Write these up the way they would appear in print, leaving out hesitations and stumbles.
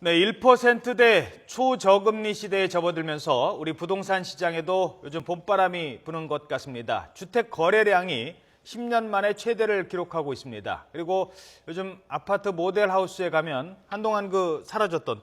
네, 1%대 초저금리 시대에 접어들면서 우리 부동산 시장에도 요즘 봄바람이 부는 것 같습니다. 주택 거래량이 10년 만에 최대를 기록하고 있습니다. 그리고 요즘 아파트 모델하우스에 가면 한동안 사라졌던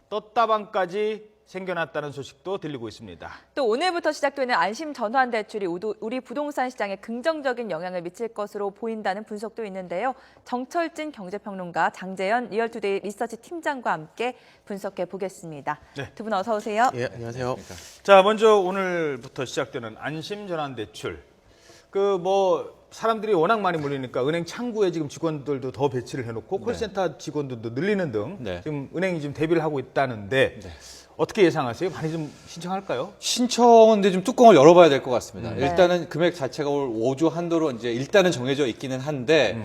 떴다방까지 생겨났다는 소식도 들리고 있습니다. 또 오늘부터 시작되는 안심 전환 대출이 우리 부동산 시장에 긍정적인 영향을 미칠 것으로 보인다는 분석도 있는데요. 정철진 경제평론가, 장재현 리얼투데이 리서치 팀장과 함께 분석해 보겠습니다. 네. 두 분 어서 오세요. 예, 안녕하세요. 자, 먼저 오늘부터 시작되는 안심 전환 대출. 사람들이 워낙 많이 몰리니까 은행 창구에 지금 직원들도 더 배치를 해놓고 콜센터 직원들도 늘리는 등 지금 은행이 지금 대비를 하고 있다는데 어떻게 예상하세요? 많이 좀 신청할까요? 신청은 근데 좀 뚜껑을 열어봐야 될 것 같습니다. 일단은 금액 자체가 올 5조 한도로 이제 일단은 정해져 있기는 한데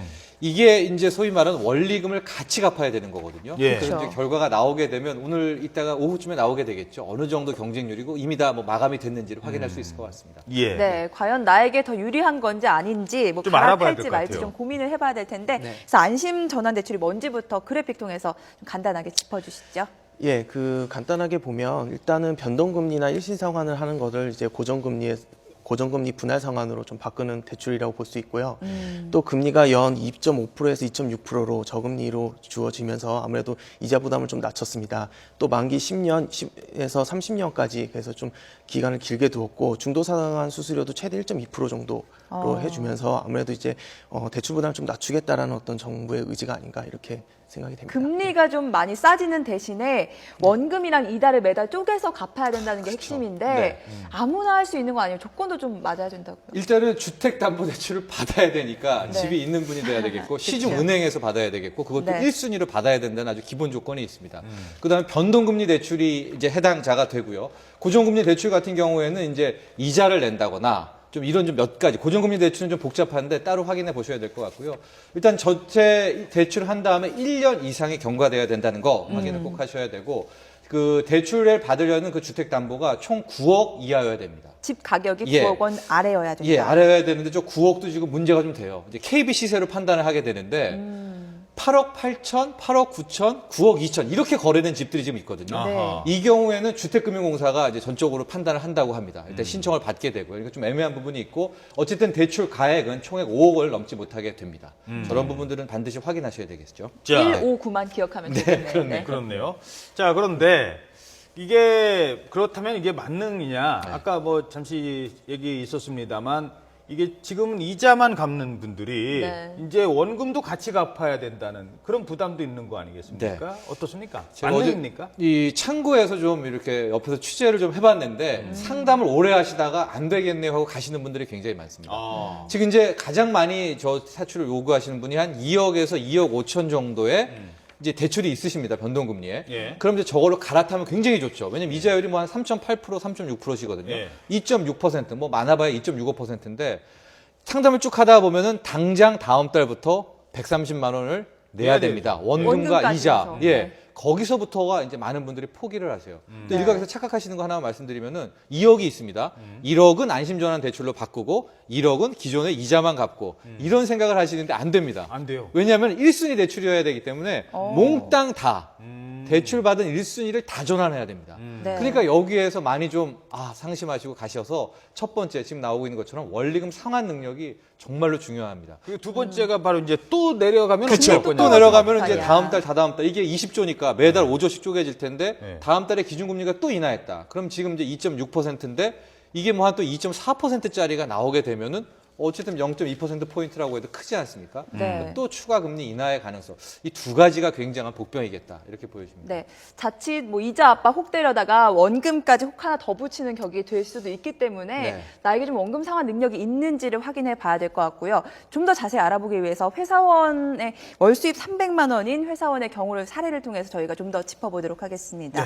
이게 이제 소위 말하는 원리금을 같이 갚아야 되는 거거든요. 예. 그래서 이제 결과가 나오게 되면 오늘 이따가 오후쯤에 나오게 되겠죠. 어느 정도 경쟁률이고 이미 다 마감이 됐는지를 확인할 수 있을 것 같습니다. 예. 네, 과연 나에게 더 유리한 건지 아닌지 좀 알아봐야 갈아탈지 될것 말지 같아요. 좀 고민을 해봐야 될 텐데 그래서 안심 전환 대출이 뭔지부터 그래픽 통해서 좀 간단하게 짚어주시죠. 예, 간단하게 보면 일단은 변동금리나 일시 상환을 하는 것을 이제 고정금리 분할 상환으로 좀 바꾸는 대출이라고 볼 수 있고요. 또 금리가 연 2.5%에서 2.6%로 저금리로 주어지면서 아무래도 이자 부담을 좀 낮췄습니다. 또 만기 10년에서 30년까지 그래서 좀 기간을 길게 두었고 중도 상환 수수료도 최대 1.2% 정도로 해주면서 아무래도 이제 대출 부담을 좀 낮추겠다라는 어떤 정부의 의지가 아닌가 이렇게 생각이 됩니다. 금리가 좀 많이 싸지는 대신에 원금이랑 이자를 매달 쪼개서 갚아야 된다는 게 핵심인데 아무나 할 수 있는 거 아니에요? 조건도 좀 맞아야 된다고요? 일단은 주택담보대출을 받아야 되니까 집이 있는 분이 돼야 되겠고 시중은행에서 받아야 되겠고 그것도 1순위로 받아야 된다는 아주 기본 조건이 있습니다. 그다음에 변동금리 대출이 이제 해당자가 되고요. 고정금리 대출 같은 경우에는 이제 이자를 낸다거나 좀 몇 가지 고정금리 대출은 좀 복잡한데 따로 확인해 보셔야 될 것 같고요. 일단 전체 대출을 한 다음에 1년 이상이 경과돼야 된다는 거 확인을 꼭 하셔야 되고 그 대출을 받으려는 그 주택담보가 총 9억 이하여야 됩니다. 집 가격이 9억 원 아래여야 된다. 예, 아래여야 되는데 저 9억도 지금 문제가 좀 돼요. 이제 KB 시세로 판단을 하게 되는데 8억 8천, 8억 9천, 9억 2천 이렇게 거래된 집들이 지금 있거든요. 아하. 이 경우에는 주택금융공사가 이제 전적으로 판단을 한다고 합니다. 일단 신청을 받게 되고요. 그러니까 좀 애매한 부분이 있고 어쨌든 대출 가액은 총액 5억을 넘지 못하게 됩니다. 저런 부분들은 반드시 확인하셔야 되겠죠. 자, 159만 기억하면 되겠네요. 그렇네요. 자, 그런데 이게 그렇다면 이게 만능이냐? 아까 잠시 얘기 있었습니다만 이게 지금은 이자만 갚는 분들이 이제 원금도 같이 갚아야 된다는 그런 부담도 있는 거 아니겠습니까? 어떻습니까? 만능입니까? 이 창구에서 좀 이렇게 옆에서 취재를 좀 해봤는데 상담을 오래 하시다가 안 되겠네요 하고 가시는 분들이 굉장히 많습니다. 지금 이제 가장 많이 저 사출을 요구하시는 분이 한 2억에서 2억 5천 정도의 이제 대출이 있으십니다. 변동금리에. 예. 그럼 이제 저걸로 갈아타면 굉장히 좋죠. 왜냐면 이자율이 한 3.8%, 3.6%시거든요. 예. 2.6%, 많아봐야 2.65%인데 상담을 쭉 하다 보면은 당장 다음 달부터 130만 원을 내야 됩니다. 원금과 원금까지 이자. 해서. 예. 거기서부터가 이제 많은 분들이 포기를 하세요. 또 일각에서 착각하시는 거 하나 말씀드리면은 2억이 있습니다. 1억은 안심전환 대출로 바꾸고 1억은 기존의 이자만 갚고 이런 생각을 하시는데 안 됩니다. 안 돼요. 왜냐하면 1순위 대출이어야 되기 때문에 몽땅 다 대출 받은 1순위를 다 전환해야 됩니다. 네. 그러니까 여기에서 많이 좀 상심하시고 가셔서 첫 번째 지금 나오고 있는 것처럼 원리금 상환 능력이 정말로 중요합니다. 그리고 두 번째가 바로 이제 또 내려가면 그렇죠. 어떨 거냐. 또 내려가면 이제 아니야. 다음 달, 다다음 달 이게 20조니까 매달 5조씩 쪼개질 텐데 네. 다음 달에 기준금리가 또 인하했다. 그럼 지금 이제 2.6%인데 이게 한 또 2.4%짜리가 나오게 되면은 어쨌든 0.2%포인트라고 해도 크지 않습니까? 네. 또 추가 금리 인하의 가능성. 이 두 가지가 굉장한 복병이겠다. 이렇게 보여집니다. 네, 자칫 이자 압박 혹 때려다가 원금까지 혹 하나 더 붙이는 격이 될 수도 있기 때문에 나에게 좀 원금 상환 능력이 있는지를 확인해 봐야 될 것 같고요. 좀 더 자세히 알아보기 위해서 회사원의 월 수입 300만 원인 회사원의 경우를 사례를 통해서 저희가 좀 더 짚어보도록 하겠습니다.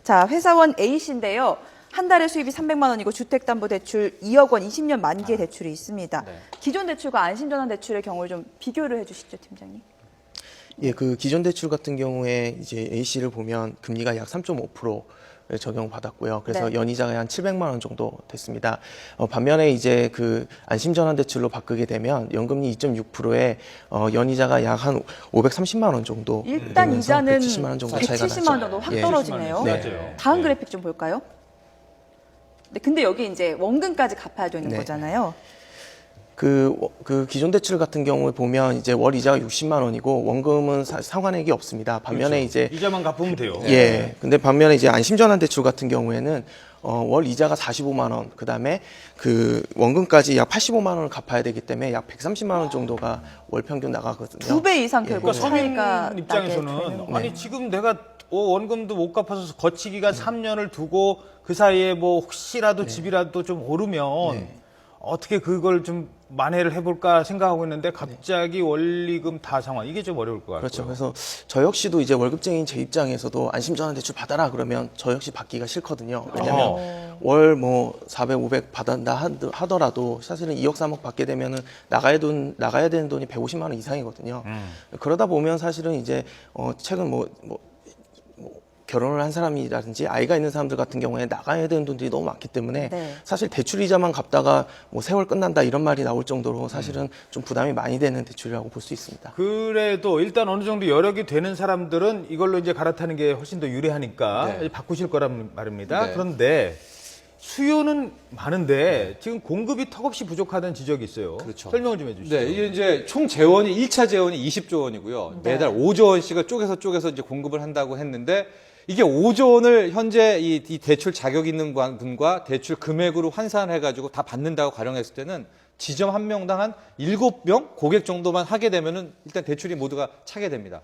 자, 회사원 A씨인데요. 한 달에 수입이 300만 원이고 주택담보대출 2억 원 20년 만기의 대출이 있습니다. 기존 대출과 안심전환 대출의 경우를 좀 비교를 해주시죠, 팀장님. 예, 기존 대출 같은 경우에 이제 A씨를 보면 금리가 약 3.5% 적용받았고요. 그래서 네. 연이자가 한 700만 원 정도 됐습니다. 반면에 이제 그 안심전환대출로 바꾸게 되면 연금리 2.6%에 연이자가 약 한 530만 원 정도 일단 되면서 이자는 170만 원 정도 차이가 170만 원 나죠. 정도 확 예. 떨어지네요. 네. 다음 그래픽 좀 볼까요? 네, 근데 여기 이제 원금까지 갚아야 되는 네. 거잖아요. 그 기존 대출 같은 경우에 보면 이제 월 이자가 60만 원이고 원금은 상환액이 없습니다. 반면에 그렇죠. 이제 이자만 갚으면 돼요. 예. 근데 반면에 이제 안심전환 대출 같은 경우에는 월 이자가 45만 원, 그다음에 그 원금까지 약 85만 원을 갚아야 되기 때문에 약 130만 원 정도가 월 평균 나가거든요. 2배 이상 결국 그러니까 서민 차이가 나게 입장에서는 되는 아니 지금 내가 원금도 못 갚아서 거치 기간 3년을 두고 그 사이에 뭐 혹시라도 집이라도 좀 오르면 어떻게 그걸 좀 만회를 해볼까 생각하고 있는데 갑자기 원리금 다 상환 이게 좀 어려울 것 같고요. 그렇죠. 그래서 저 역시도 이제 월급쟁이인 제 입장에서도 안심전환 대출 받아라 그러면 저 역시 받기가 싫거든요. 왜냐하면 월 뭐 400, 500 받았다 하더라도 사실은 2억, 3억 받게 되면은 나가야 되는 돈이 150만 원 이상이거든요. 그러다 보면 사실은 이제 최근 뭐 결혼을 한 사람이라든지 아이가 있는 사람들 같은 경우에 나가야 되는 돈들이 너무 많기 때문에 네. 사실 대출 이자만 갚다가 뭐 세월 끝난다 이런 말이 나올 정도로 사실은 좀 부담이 많이 되는 대출이라고 볼 수 있습니다. 그래도 일단 어느 정도 여력이 되는 사람들은 이걸로 이제 갈아타는 게 훨씬 더 유리하니까 네. 바꾸실 거란 말입니다. 네. 그런데 수요는 많은데 지금 공급이 턱없이 부족하다는 지적이 있어요. 그렇죠. 설명을 좀 해주시죠. 네, 이게 이제 총 재원이 1차 재원이 20조 원이고요. 매달 5조 원씩을 쪼개서 이제 공급을 한다고 했는데 이게 5조 원을 현재 이 대출 자격 있는 분과 대출 금액으로 환산해 가지고 다 받는다고 가정했을 때는 지점 한 명당 한 7명 고객 정도만 하게 되면은 일단 대출이 모두가 차게 됩니다.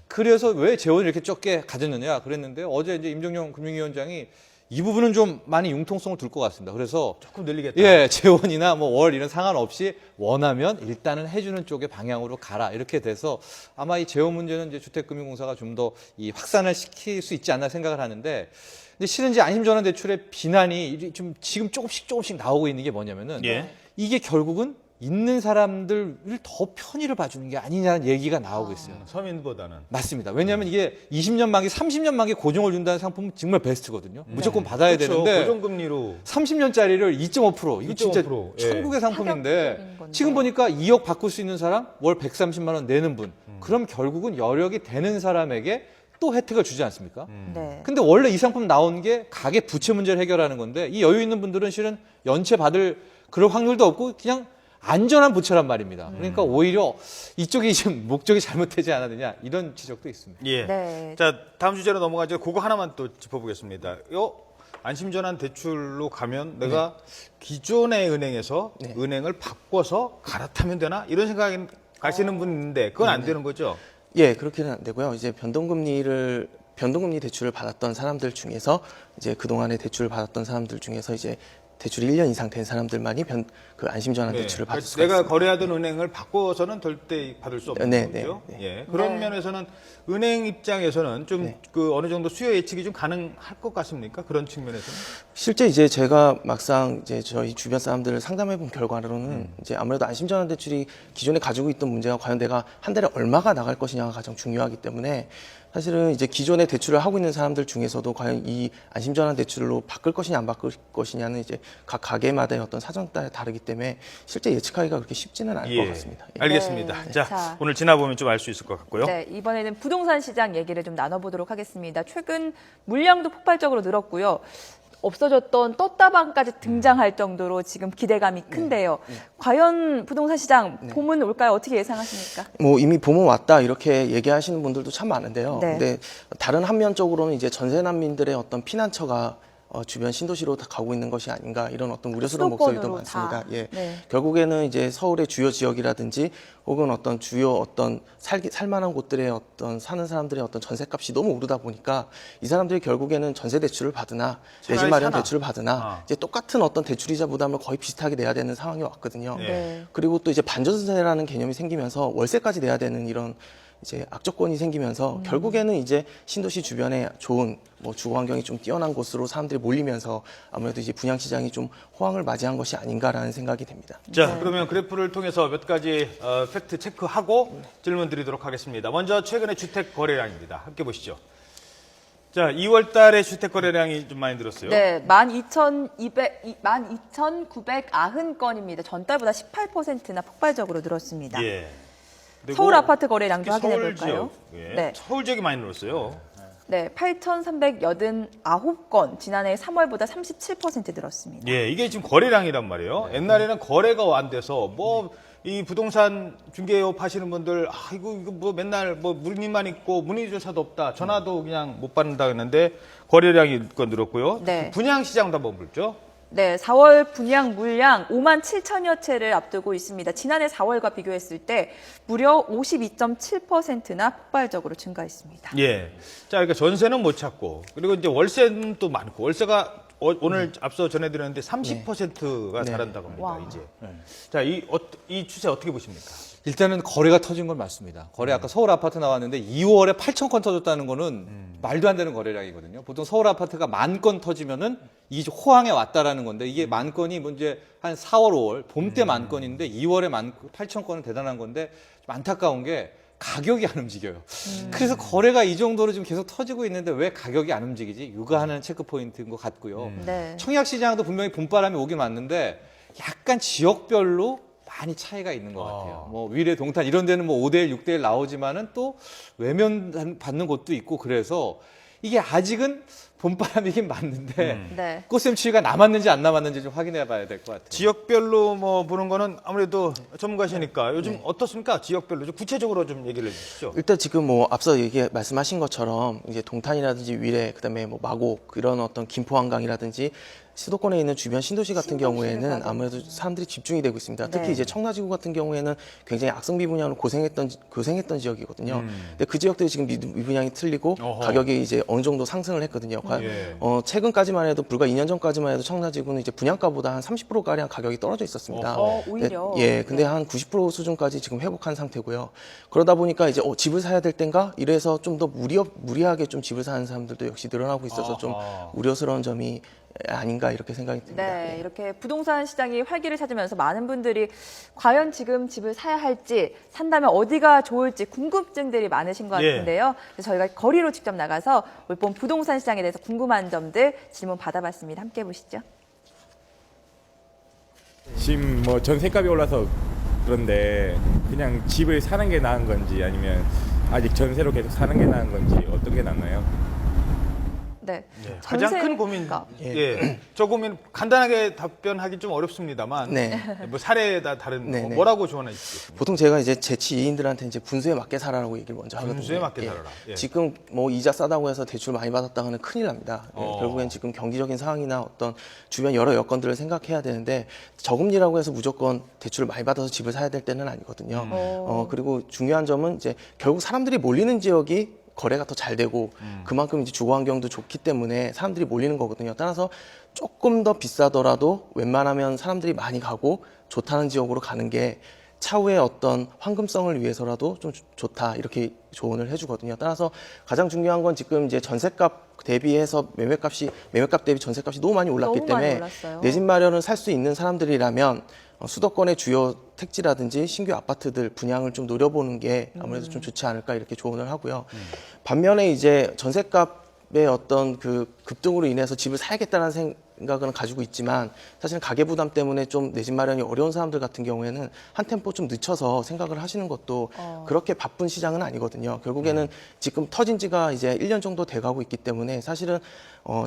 그래서 왜 재원을 이렇게 적게 가졌느냐 그랬는데 어제 이제 임종용 금융위원장이 이 부분은 좀 많이 융통성을 둘 것 같습니다. 그래서 조금 늘리겠다. 예, 재원이나 뭐 월 이런 상관없이 원하면 일단은 해주는 쪽의 방향으로 가라 이렇게 돼서 아마 이 재원 문제는 이제 주택금융공사가 좀 더 이 확산을 시킬 수 있지 않나 생각을 하는데, 근데 실은 이제 안심전환 대출의 비난이 좀 지금 조금씩 나오고 있는 게 뭐냐면은 예. 이게 결국은 있는 사람들을 더 편의를 봐주는 게 아니냐는 얘기가 나오고 있어요. 서민보다는. 맞습니다. 왜냐하면 이게 20년 만기, 30년 만기 고정을 준다는 상품은 정말 베스트거든요. 무조건 받아야 그렇죠. 되는데 고정금리로 30년짜리를 2.5% 이거 진짜 2.5%, 예. 천국의 상품인데 파격적인 건데. 지금 보니까 2억 바꿀 수 있는 사람 월 130만 원 내는 분 그럼 결국은 여력이 되는 사람에게 또 혜택을 주지 않습니까? 네. 근데 원래 이 상품 나온 게 가계 부채 문제를 해결하는 건데 이 여유 있는 분들은 실은 연체 받을 그럴 확률도 없고 그냥 안전한 부채란 말입니다. 그러니까 오히려 이쪽이 지금 목적이 잘못되지 않았느냐 이런 지적도 있습니다. 예. 네. 자, 다음 주제로 넘어가죠. 그거 하나만 또 짚어보겠습니다. 안심전환 대출로 가면 내가 기존의 은행에서 은행을 바꿔서 갈아타면 되나? 이런 생각이 가시는 분 있는데 그건 안 되는 거죠? 예, 그렇게는 안 되고요. 이제 변동금리 대출을 받았던 사람들 중에서 이제 그동안에 대출을 받았던 사람들 중에서 이제 대출이 1년 이상 된 사람들만이 그 안심전환 대출을 받을 수가 내가 있습니다. 거래하던 은행을 바꿔서는 절대 받을 수 없는 네, 거죠. 네, 예. 그런 네. 면에서는 은행 입장에서는 좀 네. 그 어느 정도 수요 예측이 좀 가능할 것 같습니까? 그런 측면에서는? 실제 이제 제가 막상 이제 저희 주변 사람들을 상담해 본 결과로는 이제 아무래도 안심전환 대출이 기존에 가지고 있던 문제가 과연 내가 한 달에 얼마가 나갈 것이냐가 가장 중요하기 때문에 사실은 이제 기존에 대출을 하고 있는 사람들 중에서도 과연 이 안심전환 대출로 바꿀 것이냐 안 바꿀 것이냐는 이제 각 가게마다의 어떤 사정 따라 다르기 때문에 실제 예측하기가 그렇게 쉽지는 않을 것 같습니다. 예. 알겠습니다. 네. 자, 자. 오늘 지나보면 좀 알 수 있을 것 같고요. 네, 이번에는 부동산 시장 얘기를 좀 나눠보도록 하겠습니다. 최근 물량도 폭발적으로 늘었고요. 없어졌던 떴다방까지 등장할 정도로 지금 기대감이 큰데요. 과연 부동산 시장 봄은 올까요? 어떻게 예상하십니까? 뭐 이미 봄은 왔다 이렇게 얘기하시는 분들도 참 많은데요. 네. 근데 다른 한면적으로는 이제 전세 난민들의 어떤 피난처가 주변 신도시로 다 가고 있는 것이 아닌가 이런 어떤 우려스러운 목소리도 수도권으로 많습니다. 다. 예. 네. 결국에는 이제 서울의 주요 지역이라든지 혹은 어떤 주요 어떤 살만한 곳들의 어떤 사는 사람들의 어떤 전세값이 너무 오르다 보니까 이 사람들이 결국에는 전세 대출을 받으나 내 집 차라리 마련 사나. 대출을 받으나 이제 똑같은 어떤 대출이자 부담을 거의 비슷하게 내야 되는 상황이 왔거든요. 네. 그리고 또 이제 반전세라는 개념이 생기면서 월세까지 내야 되는 이런 이제 악조건이 생기면서 결국에는 이제 신도시 주변에 좋은 뭐 주거 환경이 좀 뛰어난 곳으로 사람들이 몰리면서 아무래도 이제 분양 시장이 좀 호황을 맞이한 것이 아닌가라는 생각이 됩니다. 자, 그러면 그래프를 통해서 몇 가지 팩트 체크하고 질문 드리도록 하겠습니다. 먼저 최근의 주택 거래량입니다. 함께 보시죠. 자, 2월 달에 주택 거래량이 좀 많이 늘었어요. 네, 12,990건입니다. 전달보다 18%나 폭발적으로 늘었습니다. 예. 그리고 서울 아파트 거래량도 특히 확인해 서울 볼까요? 지역, 예. 네. 서울 지역이 많이 늘었어요. 네, 8,389건, 지난해 3월보다 37% 늘었습니다. 예, 이게 지금 거래량이란 말이에요. 옛날에는 거래가 안 돼서 뭐 이 부동산 중개업 하시는 분들 이거 뭐 맨날 뭐 문의만 있고 문의조차도 없다. 전화도 그냥 못 받는다 했는데 거래량이 늘었고요. 네. 분양 시장도 한번 볼죠. 네, 4월 분양 물량 5만 7천여 채를 앞두고 있습니다. 지난해 4월과 비교했을 때 무려 52.7%나 폭발적으로 증가했습니다. 예. 자, 그러니까 전세는 못 찾고 그리고 이제 월세는 또 많고 월세가 오늘 앞서 전해드렸는데 30%가 네. 잘한다고 합니다. 와. 이제. 자, 이 추세 어떻게 보십니까? 일단은 거래가 터진 건 맞습니다. 거래 아까 서울 아파트 나왔는데 2월에 8,000건 터졌다는 거는 말도 안 되는 거래량이거든요. 보통 서울 아파트가 10,000건 터지면은 이 호황에 왔다라는 건데 이게 10,000건이 문제 한 4월, 5월 봄 때 10,000건인데 2월에 8,000건은 대단한 건데 좀 안타까운 게 가격이 안 움직여요. 그래서 거래가 이 정도로 지금 계속 터지고 있는데 왜 가격이 안 움직이지? 육아하는 체크 포인트인 것 같고요. 네. 청약 시장도 분명히 봄바람이 오긴 왔는데 약간 지역별로 많이 차이가 있는 것 같아요. 뭐 위례, 동탄 이런 데는 뭐 5대1, 6대1 나오지만은 또 외면 받는 곳도 있고 그래서 이게 아직은 봄바람이긴 맞는데 네. 꽃샘추위가 남았는지 안 남았는지 좀 확인해 봐야 될 것 같아요. 지역별로 뭐 보는 거는 아무래도 전문가시니까 요즘 어떻습니까? 지역별로 좀 구체적으로 좀 얘기를 해주시죠. 일단 지금 뭐 앞서 말씀하신 것처럼 이제 동탄이라든지 위례, 그다음에 뭐 마곡 이런 어떤 김포 한강이라든지 수도권에 있는 주변 신도시 같은 경우에는 아무래도 사람들이 집중이 되고 있습니다. 특히 네. 이제 청라지구 같은 경우에는 굉장히 악성비 분양으로 고생했던 지역이거든요. 근데 그 지역들이 지금 미분양이 틀리고 어허. 가격이 이제 어느 정도 상승을 했거든요. 예. 최근까지만 해도 불과 2년 전까지만 해도 청라지구는 이제 분양가보다 한 30% 가량 가격이 떨어져 있었습니다. 오히려. 근데 한 90% 수준까지 지금 회복한 상태고요. 그러다 보니까 이제 집을 사야 될 땐가 이래서 좀 더 무리하게 좀 집을 사는 사람들도 역시 늘어나고 있어서 좀 아하. 우려스러운 점이 아닌가 이렇게 생각이 듭니다. 네, 이렇게 부동산 시장이 활기를 찾으면서 많은 분들이 과연 지금 집을 사야 할지, 산다면 어디가 좋을지 궁금증들이 많으신 것 예. 같은데요. 그래서 저희가 거리로 직접 나가서 올 봄 부동산 시장에 대해서 궁금한 점들 질문 받아봤습니다. 함께 보시죠. 지금 뭐 전세값이 올라서 그런데 그냥 집을 사는 게 나은 건지 아니면 아직 전세로 계속 사는 게 나은 건지 어떤 게 낫나요? 네. 가장 전세 큰 고민, 값. 예, 저 고민 간단하게 답변하기 좀 어렵습니다만, 네. 뭐 사례다 다른 네, 네. 뭐라고 조언해 주시겠습니까? 보통 제가 이제 제 지인들한테 이제 분수에 맞게 살아라고 얘기를 먼저 하거든요. 분수에 맞게 살아라. 예. 지금 뭐 이자 싸다고 해서 대출 많이 받았다가는 큰일 납니다. 결국엔 지금 경기적인 상황이나 어떤 주변 여러 여건들을 생각해야 되는데 저금리라고 해서 무조건 대출을 많이 받아서 집을 사야 될 때는 아니거든요. 그리고 중요한 점은 이제 결국 사람들이 몰리는 지역이 거래가 더 잘 되고 그만큼 이제 주거 환경도 좋기 때문에 사람들이 몰리는 거거든요. 따라서 조금 더 비싸더라도 웬만하면 사람들이 많이 가고 좋다는 지역으로 가는 게 차후에 어떤 황금성을 위해서라도 좀 좋다 이렇게 조언을 해주거든요. 따라서 가장 중요한 건 지금 이제 전세값 대비해서 매매값 대비 전세값이 너무 많이 올랐기 너무 많이 때문에 올랐어요. 내 집 마련을 살 수 있는 사람들이라면 수도권의 주요 택지라든지 신규 아파트들 분양을 좀 노려보는 게 아무래도 좀 좋지 않을까 이렇게 조언을 하고요. 반면에 이제 전세값의 어떤 그 급등으로 인해서 집을 사야겠다는 생각은 가지고 있지만 사실 가계 부담 때문에 좀 내 집 마련이 어려운 사람들 같은 경우에는 한 템포 좀 늦춰서 생각을 하시는 것도 그렇게 바쁜 시장은 아니거든요. 결국에는 지금 터진 지가 이제 1년 정도 돼가고 있기 때문에 사실은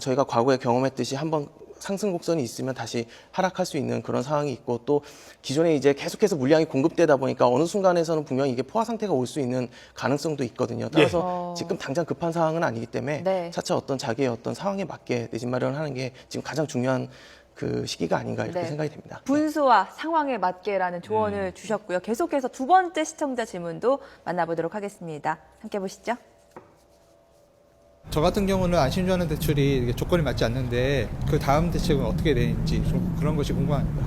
저희가 과거에 경험했듯이 한번 상승 곡선이 있으면 다시 하락할 수 있는 그런 상황이 있고 또 기존에 이제 계속해서 물량이 공급되다 보니까 어느 순간에서는 분명히 이게 포화 상태가 올 수 있는 가능성도 있거든요. 따라서 지금 당장 급한 상황은 아니기 때문에 네. 차차 어떤 자기의 어떤 상황에 맞게 내 집 마련을 하는 게 지금 가장 중요한 그 시기가 아닌가 이렇게 네. 생각이 됩니다. 분수와 상황에 맞게라는 조언을 주셨고요. 계속해서 두 번째 시청자 질문도 만나보도록 하겠습니다. 함께 보시죠. 저 같은 경우는 안심전환 대출이 이게 조건이 맞지 않는데 그 다음 대책은 어떻게 되는지 좀 그런 것이 궁금합니다.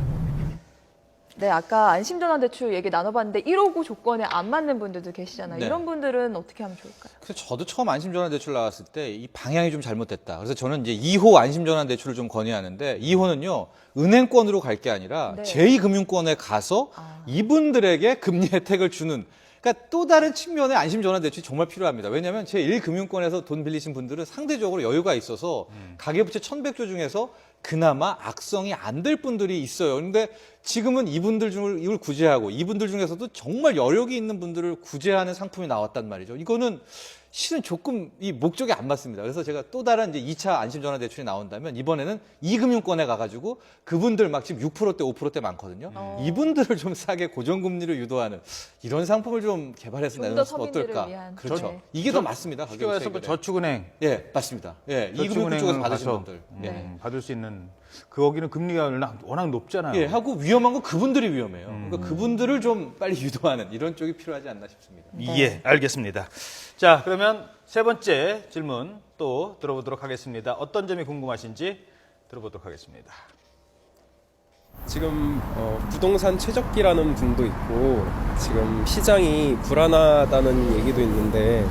네, 아까 안심전환 대출 얘기 나눠봤는데 159 조건에 안 맞는 분들도 계시잖아요. 네. 이런 분들은 어떻게 하면 좋을까요? 그래서 저도 처음 안심전환대출 나왔을 때 이 방향이 좀 잘못됐다. 그래서 저는 이제 2호 안심전환대출을 좀 건의하는데 2호는요 은행권으로 갈 게 아니라 네. 제2금융권에 가서 이분들에게 금리 혜택을 주는 그러니까 또 다른 측면의 안심전환대출이 정말 필요합니다. 왜냐하면 제1금융권에서 돈 빌리신 분들은 상대적으로 여유가 있어서 가계부채 1,100조 중에서 그나마 악성이 안 될 분들이 있어요. 그런데 지금은 이분들 중을 구제하고 이분들 중에서도 정말 여력이 있는 분들을 구제하는 상품이 나왔단 말이죠. 이거는 실은 조금 이 목적이 안 맞습니다. 그래서 제가 또 다른 이제 2차 안심전환대출이 나온다면 이번에는 이금융권에 가가지고 그분들 막 지금 6%대, 5%대 많거든요. 이분들을 좀 싸게 고정금리를 유도하는 이런 상품을 좀 개발해서 좀더 내놓으면 서민들을 어떨까? 위한. 그렇죠. 네. 이게 더 맞습니다. 쉽게 말해서 뭐 저축은행 예, 맞습니다. 예, 이금융권 쪽에서 받으신 가서, 분들. 예. 받을 수 있는 거기는 금리가 워낙 높잖아요. 예, 하고 위험한 건 그분들이 위험해요. 그러니까 그분들을 좀 빨리 유도하는 이런 쪽이 필요하지 않나 싶습니다. 예, 알겠습니다. 자, 그러면 세 번째 질문 또 들어보도록 하겠습니다. 어떤 점이 궁금하신지 들어보도록 하겠습니다. 지금 부동산 최적기라는 분도 있고 지금 시장이 불안하다는 얘기도 있는데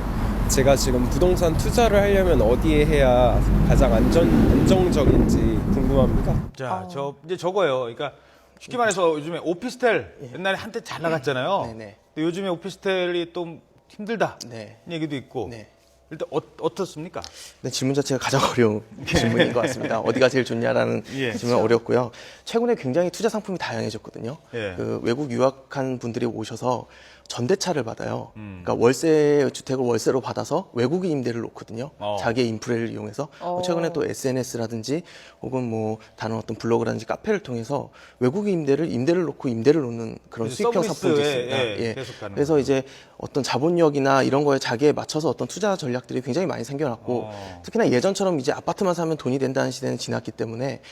제가 지금 부동산 투자를 하려면 어디에 해야 가장 안정적인지 궁금합니다. 자, 이제 저거요. 그러니까 쉽게 말해서 요즘에 오피스텔 옛날에 한때 잘 나갔잖아요. 네네. 근데 요즘에 오피스텔이 좀 힘들다. 네. 이런 얘기도 있고. 네. 일단 어떻습니까? 네, 질문 자체가 가장 어려운 질문인 것 같습니다. 어디가 제일 좋냐라는 예. 질문은 어렵고요. 최근에 굉장히 투자 상품이 다양해졌거든요. 예. 그 외국 유학한 분들이 오셔서 전대차를 받아요. 그러니까 월세 주택을 월세로 받아서 외국인 임대를 놓거든요. 자기의 인프레를 이용해서 최근에 또 SNS라든지 혹은 뭐 다른 어떤 블로그라든지 카페를 통해서 외국인 임대를 놓고 임대를 놓는 그런 그래서 수익형 서비스에, 상품도 있습니다. 예, 계속 가는 그래서 이제 어떤 자본력이나 이런 거에 자기에 맞춰서 어떤 투자 전략들이 굉장히 많이 생겨났고 특히나 예전처럼 이제 아파트만 사면 돈이 된다는 시대는 지났기 때문에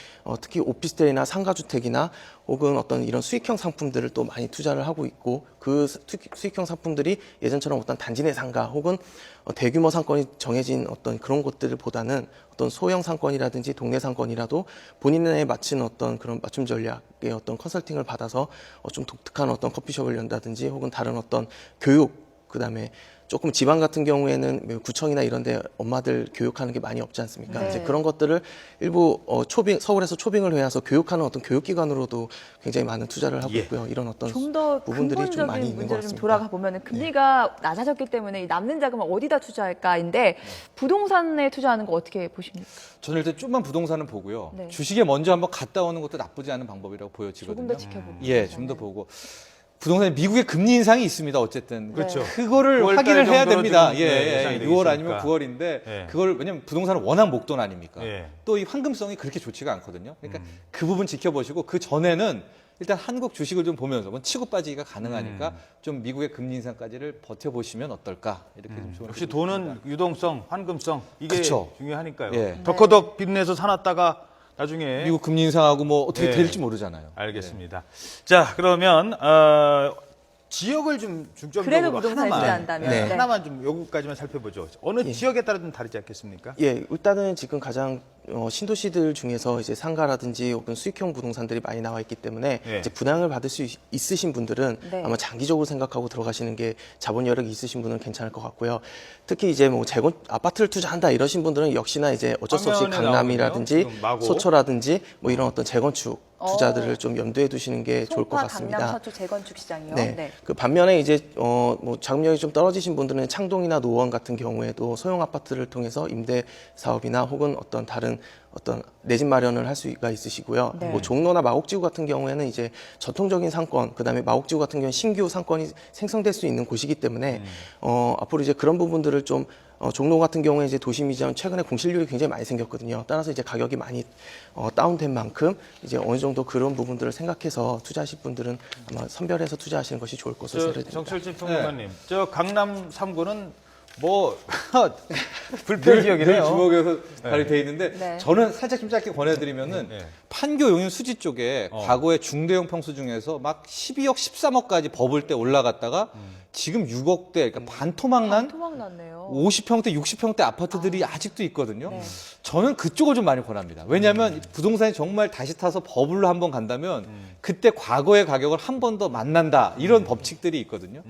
특히 오피스텔이나 상가주택이나 혹은 어떤 이런 수익형 상품들을 또 많이 투자를 하고 있고 그 수익형 상품들이 예전처럼 어떤 단지 내 상가 혹은 대규모 상권이 정해진 어떤 그런 곳들보다는 어떤 소형 상권이라든지 동네 상권이라도 본인에 맞춘 어떤 그런 맞춤 전략의 어떤 컨설팅을 받아서 좀 독특한 어떤 커피숍을 연다든지 혹은 다른 어떤 교육 그다음에 조금 지방 같은 경우에는 구청이나 이런 데 엄마들 교육하는 게 많이 없지 않습니까? 네. 이제 그런 것들을 일부 서울에서 초빙을 해와서 교육하는 어떤 교육기관으로도 굉장히 많은 투자를 하고 예. 있고요. 이런 어떤 좀 더 부분들이 좀 많이 근본적인 있는 것 문제를 좀 같습니다. 돌아가 보면 금리가 낮아졌기 때문에 이 남는 자금을 어디다 투자할까인데 부동산에 투자하는 거 어떻게 보십니까? 저는 일단 좀만 부동산은 보고요. 네. 주식에 먼저 한번 갔다 오는 것도 나쁘지 않은 방법이라고 보여지거든요. 조금 더 지켜보고. 예, 좀 더 보고. 부동산 미국의 금리 인상이 있습니다. 어쨌든 그렇죠. 그거를 9월 달 확인을 해야 정도로 됩니다. 지금, 예, 네, 예, 예상이 되고 6월 있으니까. 아니면 9월인데 예. 그걸 왜냐면 부동산은 워낙 목돈 아닙니까? 예. 또 이 황금성이 그렇게 좋지가 않거든요. 그러니까 그 부분 지켜보시고 그 전에는 일단 한국 주식을 좀 보면서 치고 빠지기가 가능하니까 좀 미국의 금리 인상까지를 버텨보시면 어떨까 이렇게 좀 좋은 역시 돈은 유동성, 환금성 이게 그쵸. 중요하니까요. 예. 덕커덕 빚내서 사놨다가 나중에 미국 금리 인상하고 뭐 어떻게 예. 될지 모르잖아요. 알겠습니다. 자, 그러면 지역을 좀 중점적으로 그래도 부동산에 하나만, 투자한다면. 네. 하나만 좀 요거까지만 살펴보죠. 어느 지역에 따라 좀 다르지 않겠습니까? 예, 일단은 지금 가장 신도시들 중에서 이제 상가라든지 혹은 수익형 부동산들이 많이 나와 있기 때문에 예. 이제 분양을 받을 수 있으신 분들은 네. 아마 장기적으로 생각하고 들어가시는 게 자본 여력이 있으신 분은 괜찮을 것 같고요. 특히 이제 뭐 재건 아파트를 투자한다 이러신 분들은 역시나 이제 어쩔 수 없이 화면에 강남이라든지 나오네요. 지금 마고. 소초라든지 뭐 이런 어떤 재건축 투자들을 좀 염두에 두시는 게 좋을 것 송파, 같습니다. 강남, 서초 재건축 시장이요. 네. 그 반면에 이제 뭐 자금력이 좀 떨어지신 분들은 창동이나 노원 같은 경우에도 소형 아파트를 통해서 임대 사업이나 혹은 어떤 다른 어떤 내 집 마련을 할 수가 있으시고요. 네. 뭐 종로나 마곡지구 같은 경우에는 이제 전통적인 상권, 그다음에 마곡지구 같은 경우는 신규 상권이 생성될 수 있는 곳이기 때문에 앞으로 이제 그런 부분들을 좀 종로 같은 경우에 이제 도심이지만 최근에 공실률이 굉장히 많이 생겼거든요. 따라서 이제 가격이 많이 다운된 만큼 이제 어느 정도 그런 부분들을 생각해서 투자하실 분들은 아마 선별해서 투자하시는 것이 좋을 것으로 생각됩니다. 정철진 평론가님, 저 강남 3구는 뭐 불필 지역이네요. 주먹에서 발이 돼 있는데 네. 저는 살짝 좀 짧게 권해드리면은 네. 판교 용인 수지 쪽에 과거에 중대형 평수 중에서 막 12억, 13억까지 버블 때 올라갔다가 지금 6억대, 그러니까 반토막난 토막 났네요. 50평대, 60평대 아파트들이 아직도 있거든요. 네. 저는 그쪽을 좀 많이 권합니다. 왜냐하면 부동산이 정말 다시 타서 버블로 한번 간다면 그때 과거의 가격을 한 번 더 만난다 이런 법칙들이 있거든요.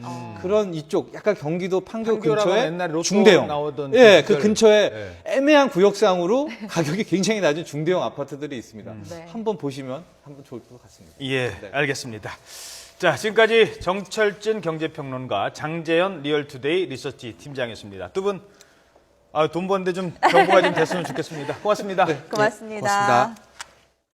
그런 이쪽 약간 경기도 판교 판교라고 근처에 옛날에 로또 중대형 나오던 예, 그 그 근처에 예. 애매한 구역상으로 가격이 굉장히 낮은 중대형 아파트들이 있습니다. 네. 한번 보시면 한번 좋을 것 같습니다. 예, 네. 알겠습니다. 자, 지금까지 정철진 경제평론가, 장재현 리얼투데이 리서치 팀장이었습니다. 두 분 돈 버는데 좀 정보가 좀 됐으면 좋겠습니다. 고맙습니다. 고맙습니다. 고맙습니다.